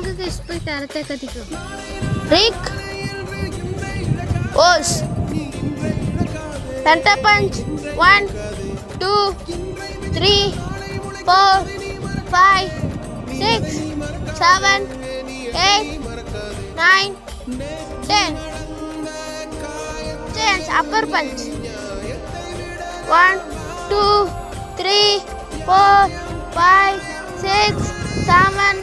வாங்க போய் கரத்தை கத்திக்கும். ரிக் ஓஸ் centre punch 1 2 3 4 5 6 7 8 9 10 change upper punch 1 2 3 4 5 6 7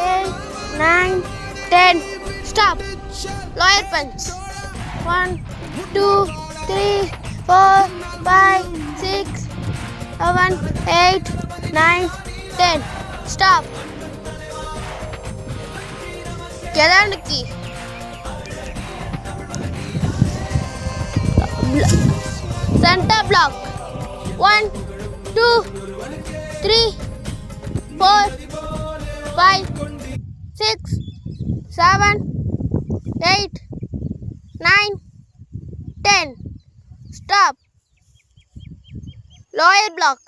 8 9 10 stop lower punch 1 2 3 4 5 6 7 8 9 10 stop Kedaniki center block 1 2 3 4 5 6 7 8 9 10 stop lower block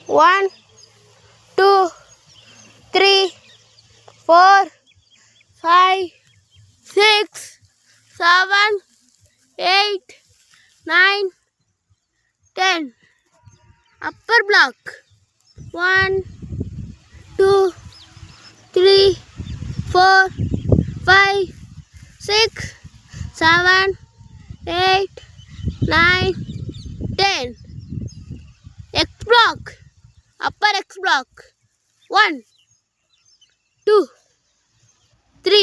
1 2 3 4 5 6 7 8 9 10 upper block 1 2 3 4 5 6 7 8 9 10 X block upper X block 1 2 3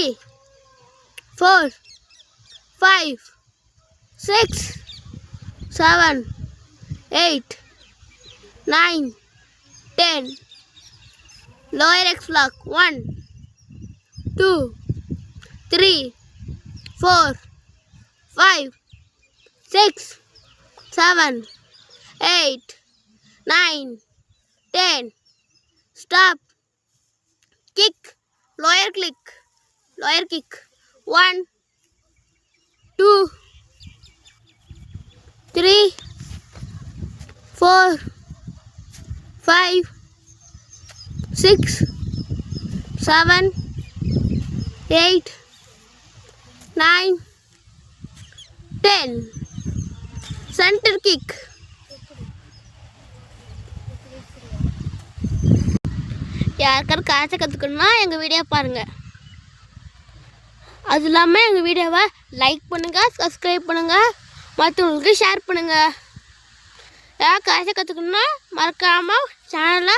4 5 6 7 8 9 10 lower X block 1 2 3 4 5 6 7 8 9 10 stop kick lower kick 1 2 3 4 5 6 7 8 9 10 center kick யாருக்காவது காய்ச்ச கற்றுக்கணுன்னா எங்கள் video பாருங்கள். அது இல்லாமல் எங்கள் வீடியோவை like பண்ணுங்கள், subscribe பண்ணுங்கள், மற்றவங்களுக்கு ஷேர் பண்ணுங்கள். யாராவது காய்ச்ச கற்றுக்கணுன்னா மறக்காமல் சேனலை